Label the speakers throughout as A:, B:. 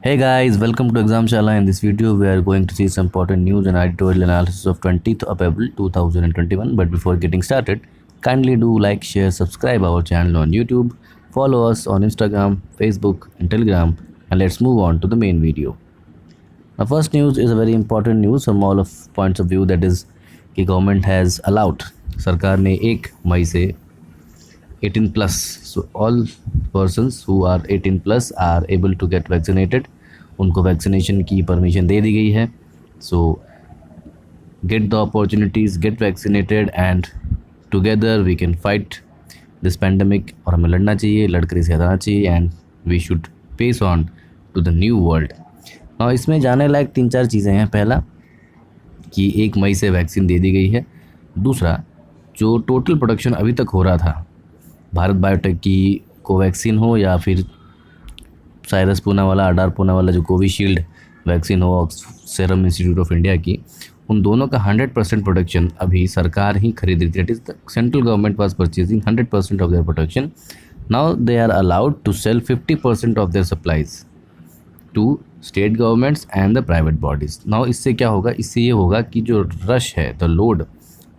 A: Hey guys, welcome to Exam Shala. In this video, we are going to see some important news and editorial analysis of 20th of April 2021. But before getting started, kindly do like, share, subscribe our channel on YouTube, follow us on Instagram, Facebook, and Telegram, and let's move on to the main video. Now, first news is a very important news from all of points of view. That is, the government has allowed. सरकार ने 1 मई से 18 plus, so all persons who are 18 plus are able to get vaccinated. उनको vaccination की permission दे दी गई है. So get the opportunities, get vaccinated and together we can fight this pandemic. और हमें लड़ना चाहिए, लड़कर इसे हटाना चाहिए and we should pace on to the new world. और इसमें जाने लायक 3-4 चीज़ें हैं. पहला कि 1 मई से वैक्सीन दे दी गई है. दूसरा, जो टोटल प्रोडक्शन अभी तक हो रहा था, भारत बायोटेक की कोवैक्सीन हो या फिर साइरस पूनावाला, अडार पूनावाला जो कोविशील्ड वैक्सीन हो सीरम इंस्टीट्यूट ऑफ इंडिया की, उन दोनों का 100% प्रोडक्शन अभी सरकार ही खरीद रही थी. That is the central government was purchasing 100% of their production. Now they are allowed to sell 50% of their supplies to state governments and the private bodies. Now इससे क्या होगा? इससे ये होगा कि जो रश है, the load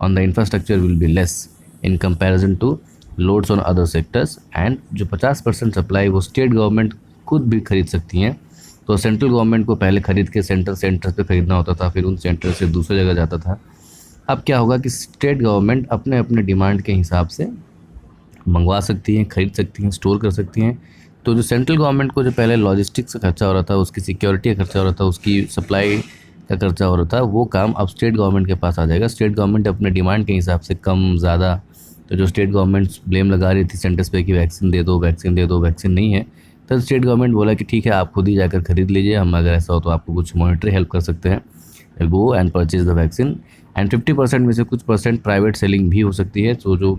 A: on the infrastructure will be less in comparison to loads on other sectors. And जो 50% सप्लाई वो स्टेट गवर्नमेंट खुद भी खरीद सकती हैं. तो सेंट्रल गवर्नमेंट को पहले खरीद के सेंटर पे खरीदना होता था, फिर उन सेंटर से दूसरी जगह जाता था. अब क्या होगा कि स्टेट गवर्नमेंट अपने अपने डिमांड के हिसाब से मंगवा सकती हैं, खरीद सकती हैं, स्टोर कर सकती हैं. तो जो सेंट्रल गवर्नमेंट को जो पहले लॉजिस्टिक्स का खर्चा हो रहा था, उसकी सिक्योरिटी का खर्चा हो रहा था, उसकी सप्लाई का खर्चा हो रहा था, वो काम अब स्टेट गवर्नमेंट के पास आ जाएगा. स्टेट गवर्नमेंट अपने डिमांड के हिसाब से कम ज़्यादा. तो जो स्टेट गवर्नमेंट्स ब्लेम लगा रही थी सेंटर्स पे कि वैक्सीन दे दो, वैक्सीन दे दो, वैक्सीन नहीं है, तो स्टेट गवर्नमेंट बोला कि ठीक है, आप खुद ही जाकर खरीद लीजिए, हम अगर ऐसा हो तो आपको कुछ मॉनिटरी हेल्प कर सकते हैं. Go and purchase the vaccine. And 50% में से कुछ परसेंट प्राइवेट सेलिंग भी हो सकती है. तो जो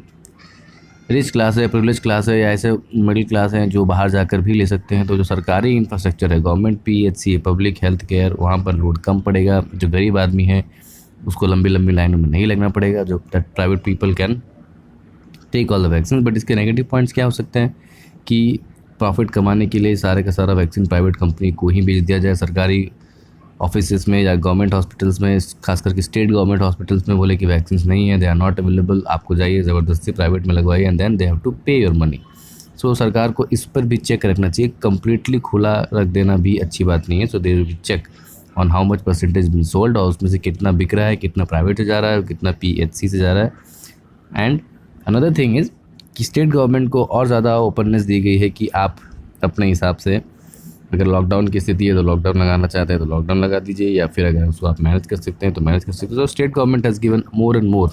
A: रिच क्लास है, प्रिविलेज क्लास है या ऐसे मिडिल क्लास हैं जो बाहर जाकर भी ले सकते हैं. तो जो सरकारी इंफ्रास्ट्रक्चर है, government PHC, public health care, वहाँ पर लोड कम पड़ेगा. जो गरीब आदमी है उसको लंबी लंबी लाइनों में नहीं लगना पड़ेगा. जो that private people can take all the vaccine. But इसके नेगेटिव पॉइंट्स क्या हो सकते हैं कि प्रॉफिट कमाने के लिए सारे का सारा वैक्सीन प्राइवेट कंपनी को ही बेच दिया जाए. सरकारी ऑफिस में या गवर्नमेंट हॉस्पिटल्स में, खास करके स्टेट गवर्नमेंट हॉस्पिटल्स में बोले कि वैक्सीन नहीं है, दे आर नॉट अवेलेबल, आपको जाइए ज़बरदस्ती प्राइवेट में लगवाइए and then they have to pay your money. So सरकार को इस पर भी चेक रखना चाहिए. कंप्लीटली खुला रख देना भी अच्छी बात नहीं है. So they will check on how much percentage been sold, और उसमें से कितना बिक रहा है, कितना प्राइवेट से जा रहा है, कितना PHC से जा रहा है. एंड अनदर थिंग इज़ कि स्टेट गवर्नमेंट को और ज़्यादा ओपननेस दी गई है कि आप अपने हिसाब से, अगर लॉकडाउन की स्थिति है तो लॉकडाउन लगाना चाहते हैं तो लॉकडाउन लगा दीजिए, या फिर अगर उसको आप मैनेज कर सकते हैं तो मैनेज कर सकते हैं. तो state government has given more and more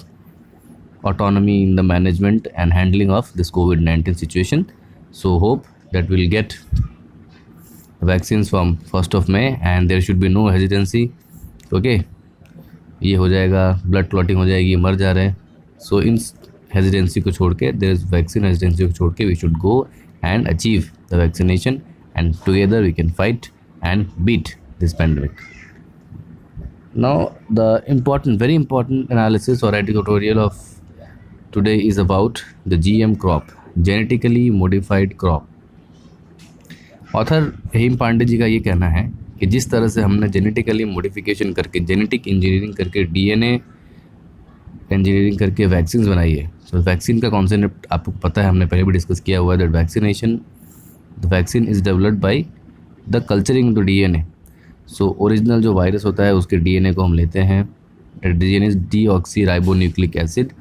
A: autonomy in the management and handling of this COVID-19 situation. So hope that will get vaccines from 1st of May and there should be no hesitancy. Okay, ये हो जाएगा, blood clotting हो जाएगी, मर जा रहे हैं. सो इन hesitancy को छोड़ के, देयर इज वैक्सीन हेजिटेंसी को छोड़ के, we should go and achieve the vaccination, and together we can fight and beat this pandemic. Now the very important analysis or editorial of today is about the GM crop, genetically modified crop. Author Hem Pandey ji का ये कहना है कि जिस तरह से हमने genetically modification करके, जेनेटिक इंजीनियरिंग करके, DNA इंजीनियरिंग करके वैक्सीन बनाई है. तो वैक्सीन का कॉन्सेप्ट आपको पता है, हमने पहले भी डिस्कस किया हुआ है. That the vaccine is developed by the culturing to DNA. So original जो वायरस होता है उसके DNA को हम लेते हैं. DNA is deoxyribonucleic acid.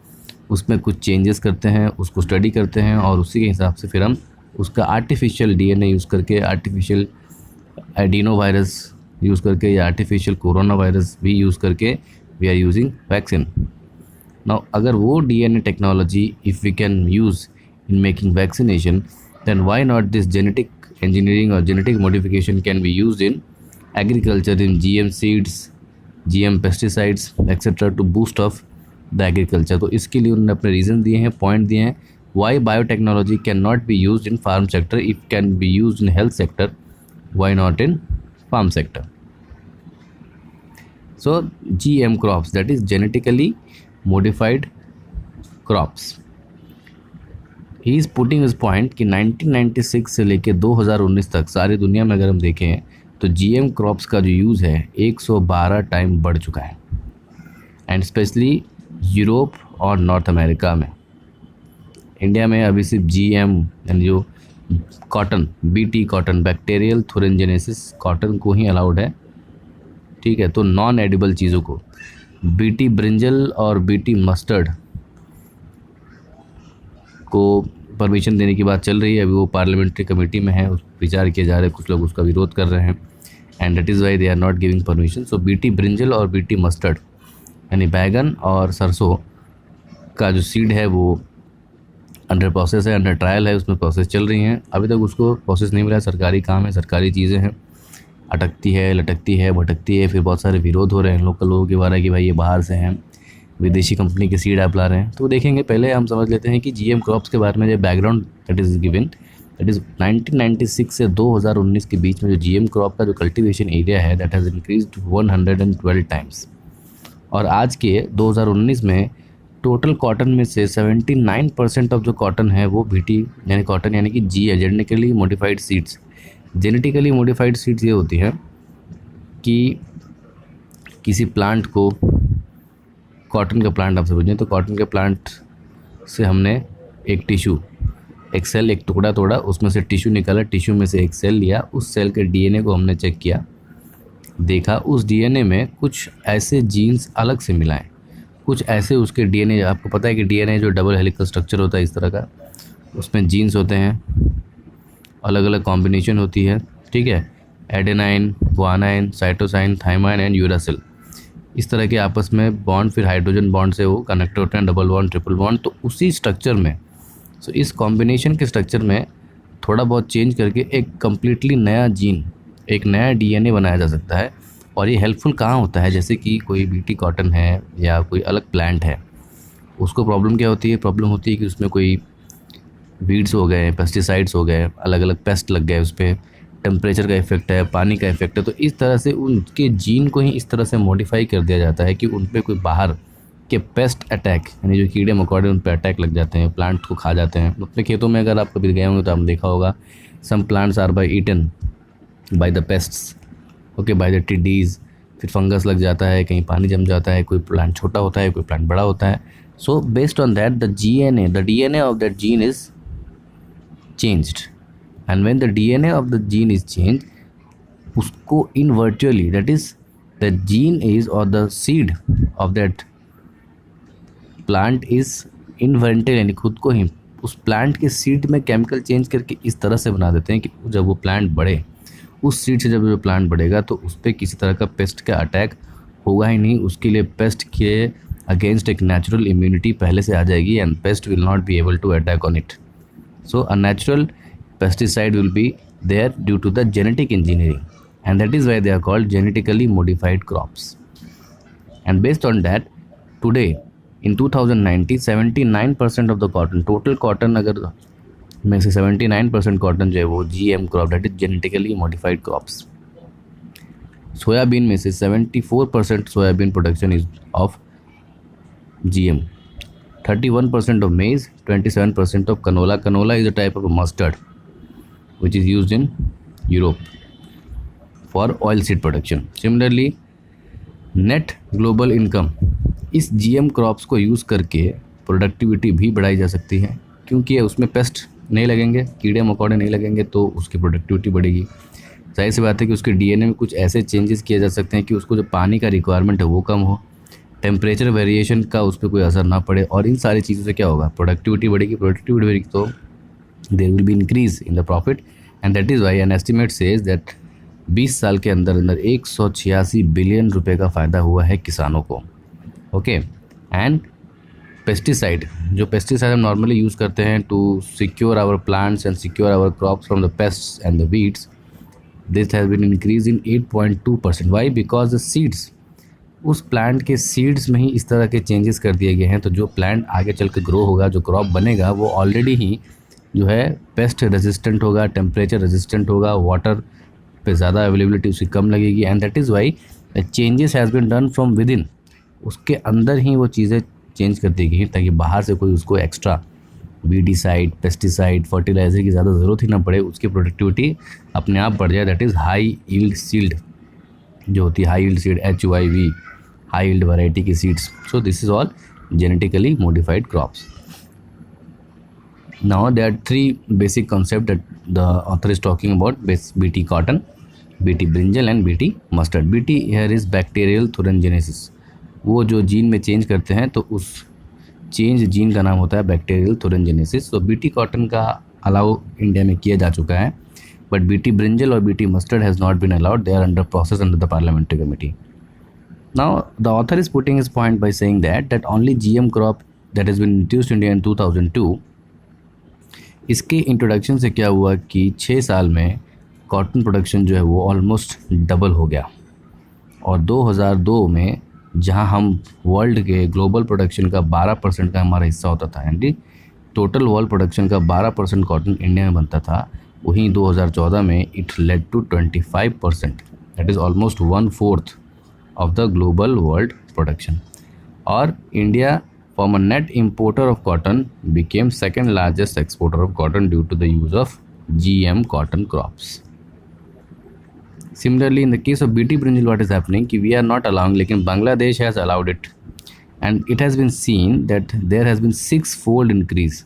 A: उसमें कुछ चेंजेस करते हैं, उसको स्टडी करते हैं, और उसी के हिसाब से फिर हम उसका आर्टिफिशियल DNA यूज़ करके, आर्टिफिशियल एडिनो वायरस यूज़ करके या आर्टिफिशियल कोरोना वायरस भी यूज़ करके we are using vaccine. Now, अगर वो DNA technology if we can use in making vaccination, then why not this genetic engineering or genetic modification can be used in agriculture, in GM seeds, GM pesticides, etc. to boost off the agriculture. तो इसके लिए उन्होंने अपने reason दिए हैं, point दिए हैं. Why biotechnology cannot be used in farm sector, if can be used in health sector, why not in farm sector? So GM crops, that is genetically modified crops. He is putting इस point कि 1996 से लेके 2019 तक सारी दुनिया में अगर हम देखें तो जीएम क्रॉप्स का जो यूज़ है 112 टाइम बढ़ चुका है, एंड स्पेशली यूरोप और नॉर्थ अमेरिका में। इंडिया में अभी सिर्फ जीएम यानी जो cotton, BT cotton, bacterial thuringiensis cotton को ही अलाउड है, ठीक है। तो नॉन एडिबल चीज़ों को, बीटी ब्रिंजल और बीटी मस्टर्ड को परमिशन देने की बात चल रही है। अभी वो पार्लियामेंट्री कमेटी में है, उस विचार किया जा रहा है, कुछ लोग उसका विरोध कर रहे हैं, and that is why they are not giving permission. So BT brinjal और बीटी मस्टर्ड यानी बैगन और सरसों का जो सीड है वो अंडर प्रोसेस है, अंडर ट्रायल है, उसमें प्रोसेस चल रही हैं। अभी तक उसको प्रोसेस नहीं मिला, सरकारी काम है, सरकारी चीज़ें हैं, अटकती है, लटकती है, भटकती है। फिर बहुत सारे विरोध हो रहे हैं लोकल लोगों के द्वारा कि भाई ये बाहर से हैं, विदेशी कंपनी के सीड आप ला रहे हैं। तो देखेंगे, पहले हम समझ लेते हैं कि जीएम क्रॉप्स के बारे में जो background that is given, that is 1996 से 2019 के बीच में जो जीएम क्रॉप का जो कल्टीवेशन एरिया है दैट हैज़ इंक्रीज्ड 112 टाइम्स। और आज के 2019 में टोटल कॉटन में से 79% ऑफ जो कॉटन है वो बीटी यानी कॉटन यानी कि जी है, genetically modified seeds. Genetically modified seeds ये होती हैं कि किसी प्लांट को, कॉटन का प्लांट आप समझें, तो कॉटन के प्लांट से हमने एक टिश्यू, एक सेल, एक टुकड़ा तोड़ा, उसमें से टिश्यू निकाला, टिश्यू में से एक सेल लिया, उस सेल के डीएनए को हमने चेक किया, देखा उस डीएनए में कुछ ऐसे जीन्स अलग से मिलाएं, कुछ ऐसे उसके डीएनए, आपको पता है कि डीएनए जो डबल हेलिकल स्ट्रक्चर होता है इस तरह का, उसमें जीन्स होते हैं, अलग अलग कॉम्बिनेशन होती है, ठीक है, adenine, guanine, cytosine, thymine and uracil, इस तरह के आपस में बॉन्ड, फिर हाइड्रोजन बॉन्ड से वो कनेक्ट होते हैं, डबल बॉन्ड, ट्रिपल बॉन्ड। तो उसी स्ट्रक्चर में, सो इस कॉम्बिनेशन के स्ट्रक्चर में थोड़ा बहुत चेंज करके एक कम्प्लीटली नया जीन, एक नया डीएनए बनाया जा सकता है। और ये हेल्पफुल कहाँ होता है, जैसे कि कोई बीटी कॉटन है या कोई अलग प्लांट है, उसको प्रॉब्लम क्या होती है, प्रॉब्लम होती है कि उसमें कोई वीड्स हो गए, पेस्टिसाइड्स हो गए, अलग अलग पेस्ट लग गए, उस पर टेम्परेचर का इफेक्ट है, पानी का इफेक्ट है। तो इस तरह से उनके जीन को ही इस तरह से मॉडिफाई कर दिया जाता है कि उन पर कोई बाहर के पेस्ट अटैक यानी जो कीड़े मकोड़े उन पर अटैक लग जाते हैं, प्लांट को खा जाते हैं। अपने खेतों में अगर आप कभी गए होंगे तो आपने देखा होगा, some plants are by eaten by the pests, okay, by the टिडीज़, फिर फंगस लग जाता है, कहीं पानी जम जाता है, कोई प्लांट छोटा होता है, कोई प्लांट बड़ा होता है। So based on that the DNA of that gene is changed, and when the DNA of the gene is changed, उसको in virtually, that is the gene is or the seed of that plant is invented, यानी खुद को ही उस plant के seed में chemical change करके इस तरह से बना देते हैं कि जब वो प्लांट बढ़े, उस सीड से जब वो प्लांट बढ़ेगा तो उस पर किसी तरह का पेस्ट का अटैक होगा ही नहीं। उसके लिए पेस्ट के अगेंस्ट एक नेचुरल इम्यूनिटी पहले से आ जाएगी, and pest will not be able to attack on it. So a natural pesticide will be there due to the genetic engineering, and that is why they are called genetically modified crops. And based on that, today in 2019 79% of the cotton, total cotton अगर में से 79% cotton जो है वो GM crop, that is genetically modified crops. Soybean में से 74% soybean production is of GM, 31% of maize, 27% of canola. Canola is a type of mustard which is used in Europe for oil seed production. Similarly, net global income, इस GM crops को use करके productivity भी बढ़ाई जा सकती है, क्योंकि उसमें पेस्ट नहीं लगेंगे, कीड़े मकोड़े नहीं लगेंगे, तो उसकी प्रोडक्टिविटी बढ़ेगी। जाहिर सी बात है कि उसके DNA में कुछ ऐसे चेंजेस किए जा सकते हैं कि उसको जो पानी का रिक्वायरमेंट है वो कम हो, टेम्परेचर वेरिएशन का उस पर कोई असर ना पड़े, और इन सारी चीज़ों से क्या होगा, प्रोडक्टिविटी बढ़ेगी। प्रोडक्टिविटी बढ़ेगी तो there will be increase in the profit, and that is why an estimate says that 20 साल के अंदर अंदर 186 बिलियन रुपए का फ़ायदा हुआ है किसानों को। ओके, एंड पेस्टिसाइड, जो पेस्टिसाइड हम नॉर्मली यूज़ करते हैं to secure our plants and secure our crops from the pests and the weeds, this has been increase in 8.2%। Why? Because the seeds, उस प्लांट के सीड्स में ही इस तरह के चेंजेस कर दिए गए हैं। तो जो प्लांट आगे चल के ग्रो होगा, जो क्रॉप बनेगा, वो ऑलरेडी ही जो है पेस्ट रेजिस्टेंट होगा, टेम्परेचर रेजिस्टेंट होगा, वाटर पे ज़्यादा अवेलेबिलिटी उसकी कम लगेगी, and that is why the changes has been done from within. उसके अंदर ही वो चीज़ें चेंज कर दी गई ताकि बाहर से कोई उसको एक्स्ट्रा वीडीसाइड, पेस्टिसाइड, फर्टिलाइज़र की ज़्यादा ज़रूरत ही ना पड़े, उसकी प्रोडक्टिविटी अपने आप बढ़ जाए, that is high yield seed जो होती है, high yield seed, HYV, high yield variety की seeds. So this is all genetically modified crops. Now there are three basic concepts that the author is talking about: BT cotton, BT brinjal and BT mustard. BT here is bacterial thuringiensis. वो जो gene में change करते हैं तो उस change gene का नाम होता है बैक्टीरियल थुरिंजेनेसिस. तो बीटी कॉटन का अलाउ इंडिया में किया जा चुका है, बट बीटी ब्रिंजल और BT mustard has not been allowed. They are under process under the parliamentary committee. Now the author is putting his point by saying that only GM crop that has been introduced in India in 2002, इसके introduction से क्या हुआ कि 6 साल में cotton production जो है वो ऑलमोस्ट डबल हो गया. और 2002 में जहां हम वर्ल्ड के ग्लोबल प्रोडक्शन का 12% का हमारा हिस्सा होता था, यानी टोटल वर्ल्ड प्रोडक्शन का 12% कॉटन इंडिया में बनता था, वहीं 2014 में it led to 25%, that is almost 1/4 of the global world production. Or India, from a net importer of cotton, became second largest exporter of cotton due to the use of GM cotton crops. Similarly, in the case of BT brinjal, what is happening कि we are not allowing, लेकिन Bangladesh has allowed it, and it has been seen that there has been 6-fold increase.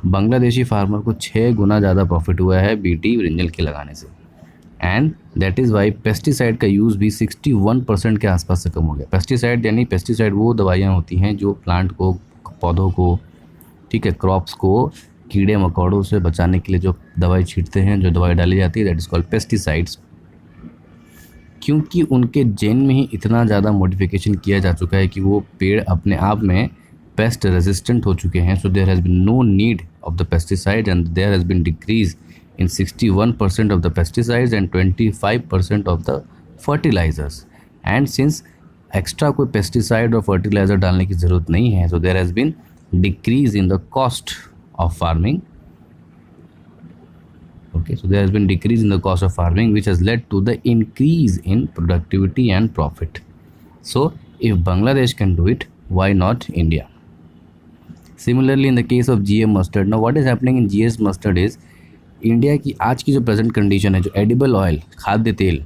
A: Bangladeshi farmer को 6 गुना ज़्यादा profit हुआ है BT brinjal के लगाने से. And that is Y pesticide का यूज़ भी 61% के आसपास से कम हो गया. पेस्टिसाइड यानी पेस्टिसाइड वो दवाइयाँ होती हैं जो प्लांट को, पौधों को, ठीक है, क्रॉप्स को कीड़े मकोड़ों से बचाने के लिए जो दवाई छींटते हैं, जो दवाई डाली जाती है, दैट इज़ कॉल्ड पेस्टिसाइड्स. क्योंकि उनके जेन में ही इतना ज़्यादा मॉडिफिकेशन किया जा चुका है कि वो पेड़ अपने आप में पेस्ट रेजिस्टेंट हो चुके हैं. So there has been no need of the pesticide and there has been decrease in 61% of the pesticides and 25% of the fertilizers. And since extra कोई pesticide और fertilizer डालने की ज़रूरत नहीं है, so there has been decrease in the cost of farming. Okay, so there has been decrease in the cost of farming, which has led to the increase in productivity and profit. So if Bangladesh can do it, why not India? Similarly, in the case of GM mustard, now what is happening in GS mustard is India की आज की जो present condition है, जो edible oil, खाद्य तेल,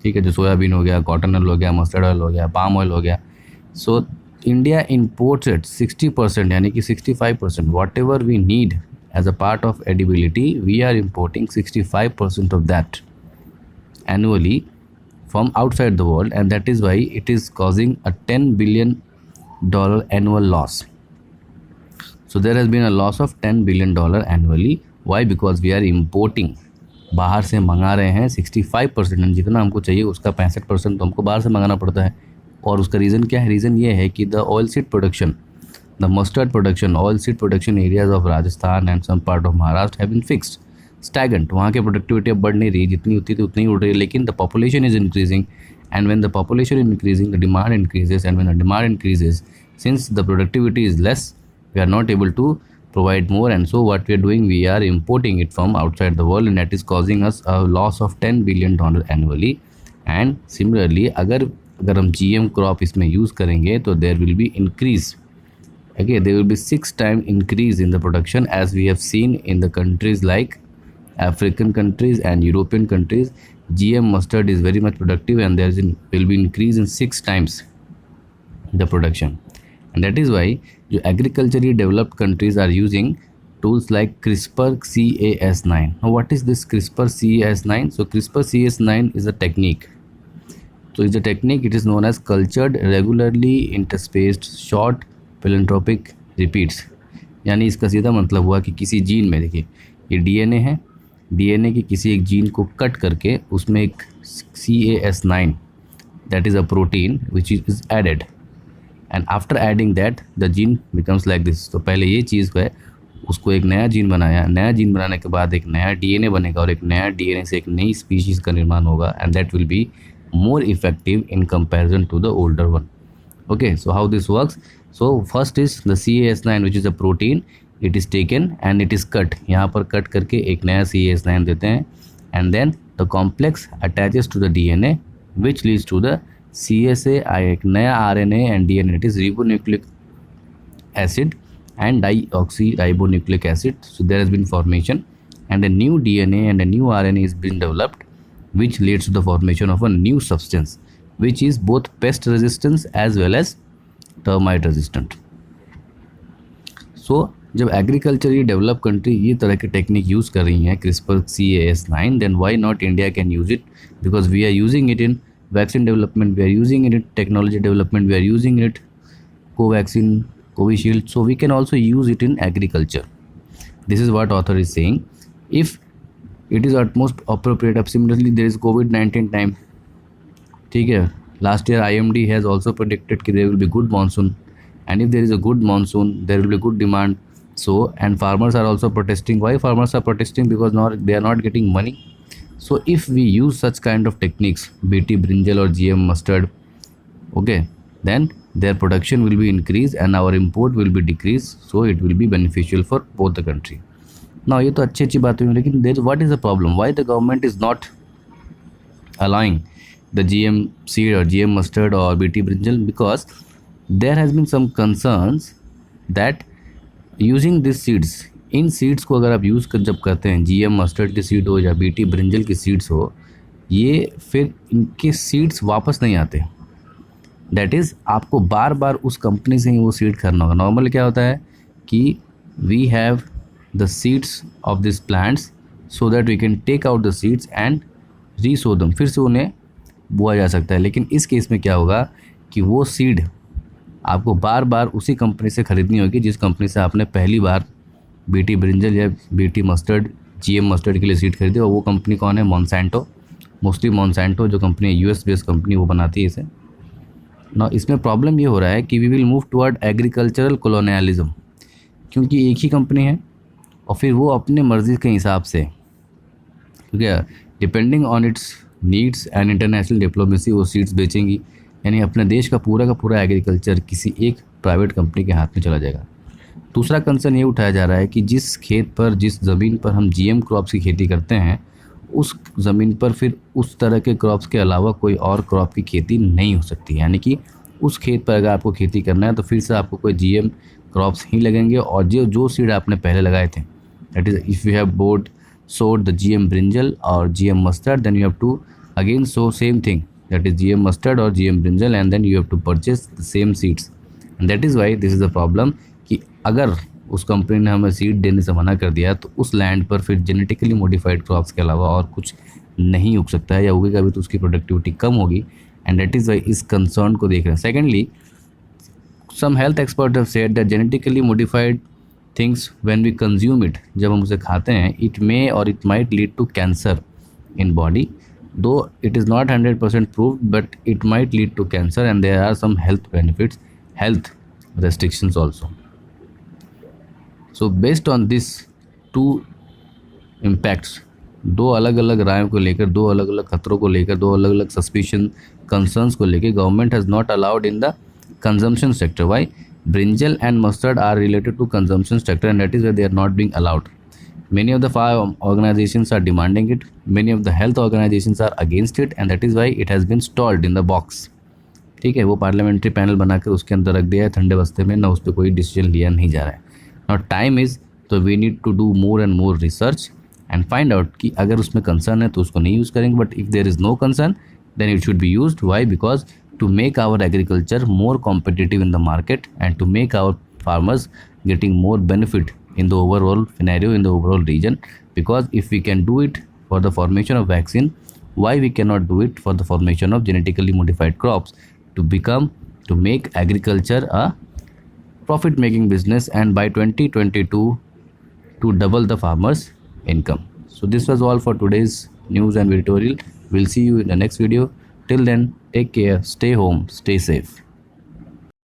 A: ठीक है, जो सोयाबीन हो गया, कॉटन ऑयल हो गया, मस्टर्ड ऑयल हो गया, पाम ऑयल हो गया, सो इंडिया इम्पोर्ट्स इट 60%, यानी कि 65%. Whatever we need as a part of edibility, we are importing 65% of that annually from outside the world, and that is why it is causing a $10 billion annual loss. So there has been a loss of $10 billion annually. Why? Because we are importing, बाहर से मंगा रहे हैं 65%, जितना हमको चाहिए उसका 65% तो हमको बाहर से मंगाना पड़ता है. और उसका रीज़न क्या है? रीज़न ये है कि the oil seed production, the mustard production, oil seed production areas of Rajasthan and some part of Maharashtra have been fixed, stagnant. वहाँ की प्रोडक्टिविटी अब बढ़ नहीं रही, जितनी होती थी उतनी ही उड़ रही है, लेकिन the population is increasing, and when the population is increasing the demand increases, and when the demand increases, since the productivity is less, we are not able to provide more, and so what we are doing, we are importing it from outside the world, and that is causing us a loss of $10 billion annually. And similarly, अगर हम GM crop इसमें use करेंगे तो there will be increase, okay, there will be 6 times increase in the production, as we have seen in the countries like African countries and European countries. GM mustard is very much productive, and there will be increase in 6 times the production. And that is why जो agriculturally developed countries are using tools like CRISPR-Cas9. Now what is this CRISPR-Cas9? So CRISPR-Cas9 is a technique. So it's a technique, it is known as cultured regularly interspaced short philanthropic repeats. यानी इसका सीधा मतलब हुआ कि किसी gene में, देखिए ये DNA है, DNA की किसी एक जीन को कट करके उसमें एक Cas9, that is a protein which is added. And after adding that the gene becomes like this. तो पहले ये चीज़ है, उसको एक नया जीन बनाया, नया जीन बनाने के बाद एक नया DNA बनेगा, और एक नया DNA से एक नई स्पीशीज़ का निर्माण होगा, and that will be more effective in comparison to the older one. Okay, so how this works? So first is the Cas9 which is a protein, it is taken and it is cut. यहाँ पर cut करके एक नया Cas9 देते हैं, and then the complex attaches to the DNA which leads to the CSA, एक नया RNA and DNA, it is ribonucleic acid, and deoxyribonucleic acid. So there has been formation, and a new DNA and a new RNA is being developed, which leads to the formation of a new substance, which is both pest resistance as well as termite resistant. So जब agriculturally develop country ये तरह की technique use कर रही हैं CRISPR Cas9, then why not India can use it, because we are using it in vaccine development, we are using it technology development, we are using it Covaxin, Covishield, so we can also use it in agriculture. This is what author is saying. If it is utmost appropriate, अब similarly there is COVID-19 time, ठीक है, last year IMD has also predicted कि there will be good monsoon, and if there is a good monsoon there will be good demand. So and farmers are also protesting. Why farmers are protesting? Because now they are not getting money. So if we use such kind of techniques, BT brinjal or GM mustard, okay, then their production will be increased and our import will be decreased, so it will be beneficial for both the country. Now ये तो अच्छी अच्छी बात हुई, लेकिन there what is the problem? Why the government is not allowing the GM seed or GM mustard or BT brinjal? Because there has been some concerns that using these seeds, in seeds को अगर आप use कर जब करते हैं, GM mustard की seed हो या BT ब्रिंजल की सीड्स हो, ये फिर इनके सीड्स वापस नहीं आते. दैट इज़ आपको बार बार उस कंपनी से ही वो सीड करना होगा. नॉर्मली क्या होता है कि we have the seeds of this plants so that we can take out the seeds and resow them, फिर से उन्हें बोया जा सकता है. लेकिन इस केस में क्या होगा कि वो सीड आपको बार बार उसी कंपनी से ख़रीदनी होगी जिस कंपनी से आपने पहली बार BT ब्रिंजल या BT मस्टर्ड, GM मस्टर्ड के लिए सीड खरीदी. और वो कंपनी कौन है? मॉन्सेंटो. मोस्टली मॉन्सेंटो जो कंपनी है, US बेस्ड कंपनी, वो बनाती है इसे ना. इसमें प्रॉब्लम ये हो रहा है कि we will move toward agricultural colonialism, क्योंकि एक ही कंपनी है और फिर वो अपने मर्ज़ी के हिसाब से, क्योंकि depending on it's needs and international diplomacy वो सीड्स बेचेंगी. यानी अपने देश का पूरा एग्रीकल्चर किसी एक प्राइवेट कंपनी के हाथ में चला जाएगा. दूसरा कंसर्न ये उठाया जा रहा है कि जिस खेत पर, जिस ज़मीन पर हम GM क्रॉप्स की खेती करते हैं, उस ज़मीन पर फिर उस तरह के क्रॉप्स के अलावा कोई और क्रॉप की खेती नहीं हो सकती. यानी कि उस खेत पर अगर आपको खेती करना है तो फिर से आपको कोई GM क्रॉप्स ही लगेंगे. और जो सीड आपने पहले लगाए थे, that is if you have sowed the GM brinjal or GM mustard, then you have to again sow same thing, that is GM mustard or GM brinjal, and then you have to purchase the same seeds. And that is why this is the problem कि अगर उस company ने हमें seed देने से मना कर दिया तो उस लैंड पर फिर जेनेटिकली मॉडिफाइड क्रॉप्स के अलावा और कुछ नहीं उग सकता है, या उगेगा भी तो उसकी प्रोडक्टिविटी कम होगी. एंड दैट इज़ वाई इस कंसर्न को देख रहे हैं. Secondly, some health expert have said that genetically modified things when we consume it, जब हम उसे खाते हैं, it may or it might lead to cancer in body. Though it is not 100% proved, but it might lead to cancer, and there are some health benefits, health restrictions also. So based on this two impacts, दो अलग अलग रायों को लेकर, दो अलग अलग खतरों को लेकर, दो अलग अलग सस्पिशन कंसर्न्स को लेकर, government has not allowed in the consumption sector. Why? Brinjal and mustard are related to consumption sector, and that is why they are not being allowed. Many of the farm organizations are demanding it, many of the health organizations are against it, and that is why it has been stalled in the box. ठीक है, वो parliamentary panel बनाकर उसके अंदर रख दिया है ठंडे बस्ते में, ना उस पर कोई डिसीजन लिया नहीं जा रहा है. नाउ टाइम इज़, तो we need to do more and more research and find out कि अगर उसमें कंसर्न है तो उसको नहीं यूज़ करेंगे, but if there is no concern then it should be used. Why? Because to make our agriculture more competitive in the market and to make our farmers getting more benefit in the overall scenario, in the overall region. Because if we can do it for the formation of vaccine, why we cannot do it for the formation of genetically modified crops to make agriculture a profit making business, and by 2022 to double the farmers income. So this was all for today's news and editorial. We'll see you in the next video. Till then, take care, stay home, stay safe.